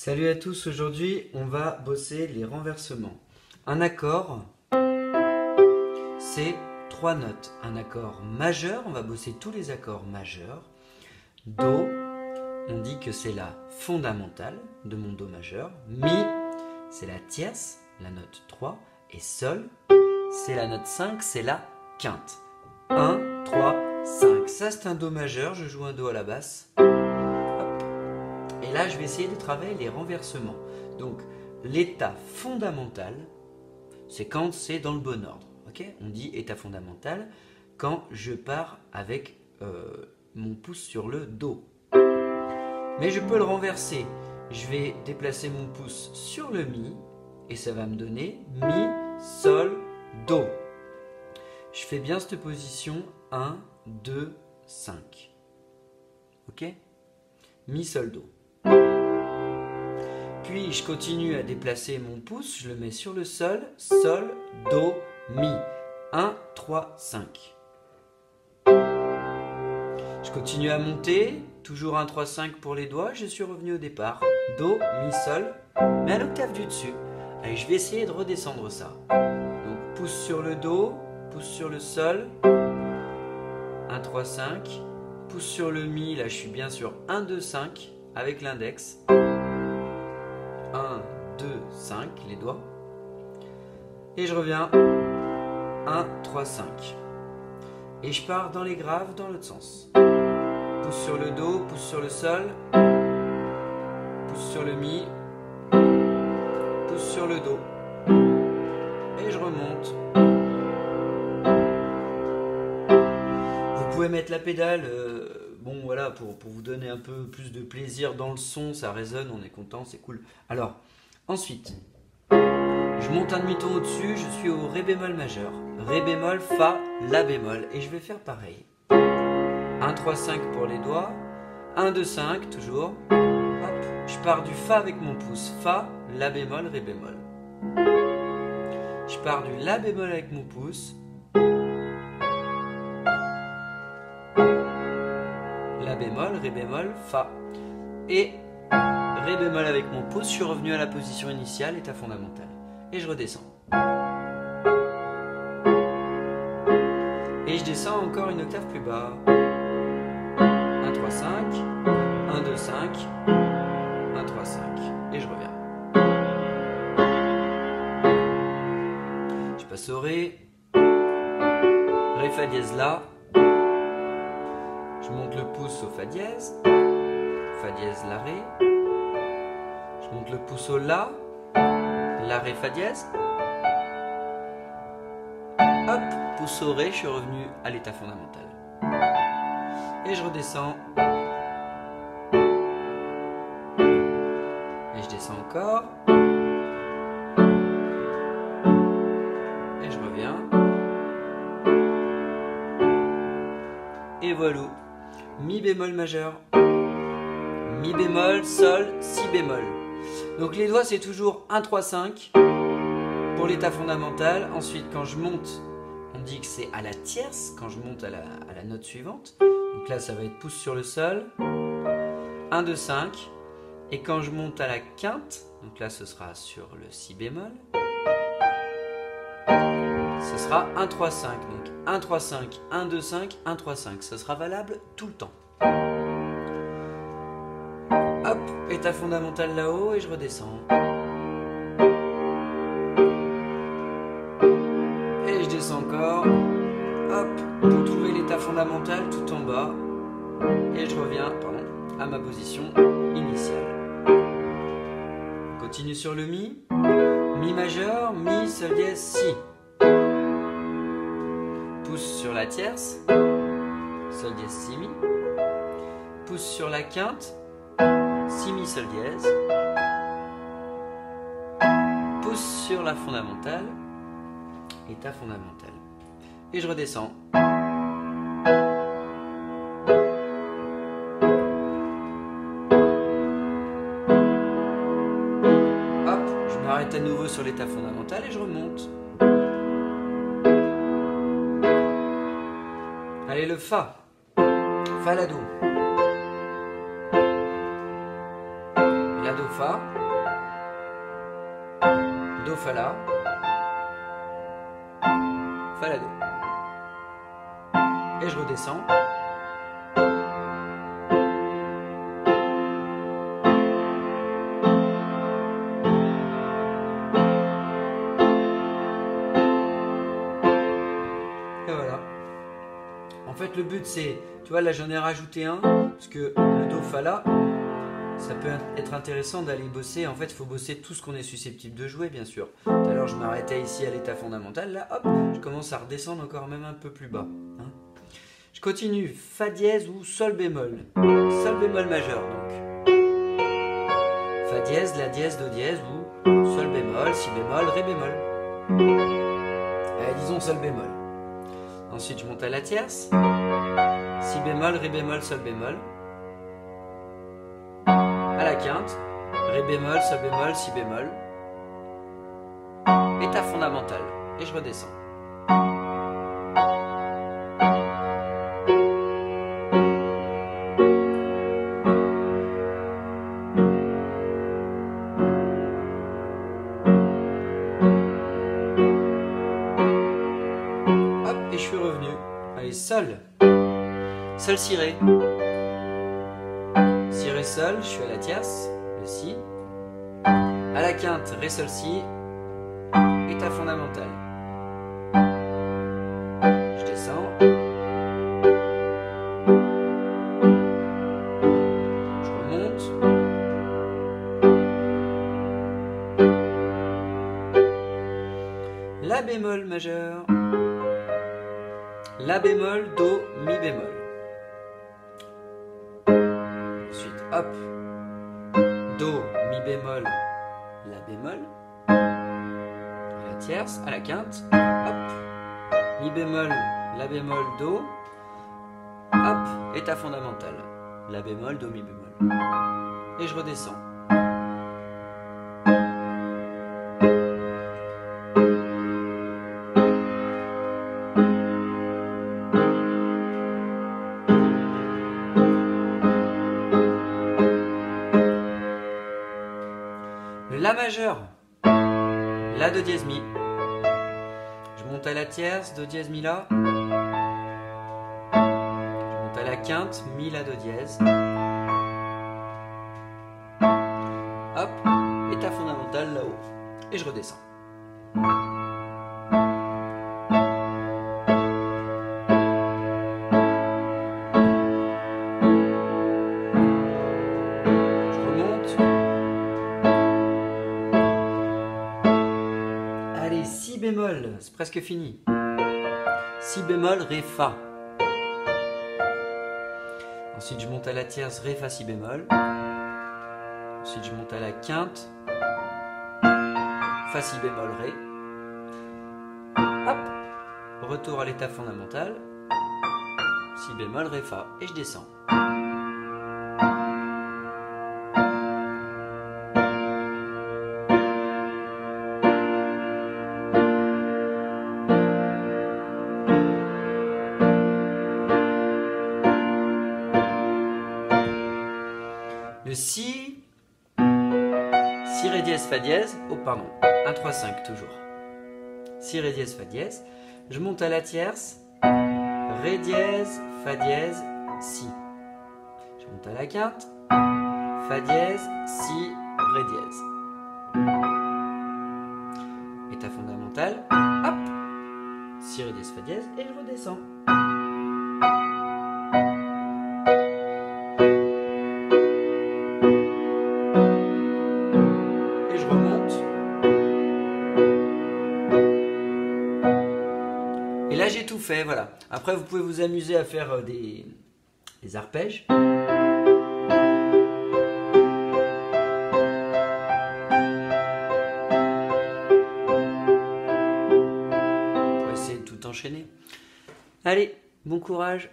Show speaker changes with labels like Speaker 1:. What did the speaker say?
Speaker 1: Salut à tous, aujourd'hui on va bosser les renversements. Un accord, c'est 3 notes. Un accord majeur, on va bosser tous les accords majeurs. Do, on dit que c'est la fondamentale de mon Do majeur. Mi, c'est la tierce, la note 3. Et Sol, c'est la note 5, c'est la quinte. 1, 3, 5. Ça c'est un Do majeur, je joue un Do à la basse. Et là, je vais essayer de travailler les renversements. Donc, l'état fondamental, c'est quand c'est dans le bon ordre. Okay, on dit état fondamental quand je pars avec mon pouce sur le Do. Mais je peux le renverser. Je vais déplacer mon pouce sur le Mi et ça va me donner Mi, Sol, Do. Je fais bien cette position 1, 2, 5. Ok? Mi, Sol, Do. Puis je continue à déplacer mon pouce, je le mets sur le Sol, Sol, Do, Mi. 1, 3, 5. Je continue à monter, toujours 1, 3, 5 pour les doigts, je suis revenu au départ. Do, Mi, Sol, mais à l'octave du dessus. Allez, je vais essayer de redescendre ça. Donc pouce sur le Do, pouce sur le Sol, 1, 3, 5. Pouce sur le Mi, là je suis bien sur 1, 2, 5 avec l'index. 1, 2, 5, les doigts. Et je reviens. 1, 3, 5. Et je pars dans les graves dans l'autre sens. Pouce sur le Do, pouce sur le Sol. Pouce sur le Mi. Pouce sur le Do. Et je remonte. Vous pouvez mettre la pédale, bon voilà, pour vous donner un peu plus de plaisir dans le son, ça résonne, on est content, c'est cool. Alors, ensuite, je monte un demi-ton au-dessus, je suis au Ré bémol majeur. Ré bémol, Fa, La bémol, et je vais faire pareil. 1, 3, 5 pour les doigts, 1, 2, 5, toujours. Hop, je pars du Fa avec mon pouce, Fa, La bémol, Ré bémol. Je pars du La bémol avec mon pouce, La bémol, Ré bémol, Fa. Et Ré bémol avec mon pouce, je suis revenu à la position initiale, état fondamental. Et je redescends. Et je descends encore une octave plus bas. 1, 3, 5. 1, 2, 5. 1, 3, 5. Et je reviens. Je passe au Ré. Ré, Fa dièse, La. Je monte le pouce au Fa dièse. Fa dièse, La, Ré. Je monte le pouce au La. La, Ré, Fa dièse. Hop, pouce au Ré, je suis revenu à l'état fondamental. Et je redescends. Et je descends encore. Et je reviens. Et voilà. Mi bémol majeur. Mi bémol, Sol, Si bémol. Donc les doigts c'est toujours 1, 3, 5 pour l'état fondamental. Ensuite quand je monte, on dit que c'est à la tierce, quand je monte à la note suivante. Donc là ça va être pouce sur le Sol, 1, 2, 5. Et quand je monte à la quinte, donc là ce sera sur le Si bémol, ce sera 1, 3, 5. Donc 1, 3, 5, 1, 2, 5, 1, 3, 5. Ce sera valable tout le temps. Hop, état fondamental là-haut et je redescends. Et je descends encore. Hop, pour trouver l'état fondamental tout en bas. Et je reviens, à ma position initiale. On continue sur le Mi. Mi majeur, Mi, Sol dièse, Si. Pouce sur la tierce. Sol dièse, Si, Mi. Pouce sur la quinte. Si, Mi, Sol dièse. Pouce sur la fondamentale. État fondamental. Et je redescends. Hop, je m'arrête à nouveau sur l'état fondamental et je remonte. Allez, le Fa. Fa, La, Do. La La, Do, Fa. Do, Fa, La. Fa, La, Do. Et je redescends. Et voilà. En fait, le but c'est, tu vois, là j'en ai rajouté un, parce que le Do, Fa, La, ça peut être intéressant d'aller bosser. En fait, il faut bosser tout ce qu'on est susceptible de jouer, bien sûr. Tout à l'heure, je m'arrêtais ici à l'état fondamental. Là, hop, je commence à redescendre encore même un peu plus bas. Hein. Je continue. Fa dièse ou Sol bémol. Sol bémol majeur, donc. Fa dièse, La dièse, Do dièse ou Sol bémol, Si bémol, Ré bémol. Allez, disons Sol bémol. Ensuite, je monte à la tierce. Si bémol, Ré bémol, Sol bémol. À la quinte, Ré bémol, Sol bémol, Si bémol, état fondamental, et je redescends. Hop, et je suis revenu. Allez, Sol, Sol, Si, Ré. Si, Ré, Sol, je suis à la tierce, le Si. À la quinte, Ré, Sol, Si, état fondamental. Je descends. Je remonte. La bémol majeur. La bémol, Do, Mi bémol. Ensuite, hop, Do, Mi bémol, La bémol, à la tierce, à la quinte, hop, Mi bémol, La bémol, Do, hop, état fondamental, La bémol, Do, Mi bémol, et je redescends. La majeur, La, Do dièse, Mi. Je monte à la tierce, Do dièse, Mi, La. Je monte à la quinte, Mi, La, Do dièse. Hop, état fondamental là-haut. Et je redescends. Si bémol, c'est presque fini. Si bémol, Ré, Fa. Ensuite, je monte à la tierce, Ré, Fa, Si bémol. Ensuite, je monte à la quinte, Fa, Si bémol, Ré. Hop, retour à l'état fondamental. Si bémol, Ré, Fa. Et je descends. Le Si, Si, Ré dièse, Fa dièse, oh pardon, 1, 3, 5 toujours. Si, Ré dièse, Fa dièse, je monte à la tierce, Ré dièse, Fa dièse, Si. Je monte à la quinte, Fa dièse, Si, Ré dièse. État fondamental, hop, Si, Ré dièse, Fa dièse, et je redescends. Et là j'ai tout fait, voilà. Après vous pouvez vous amuser à faire des arpèges. On va essayer de tout enchaîner. Allez, bon courage.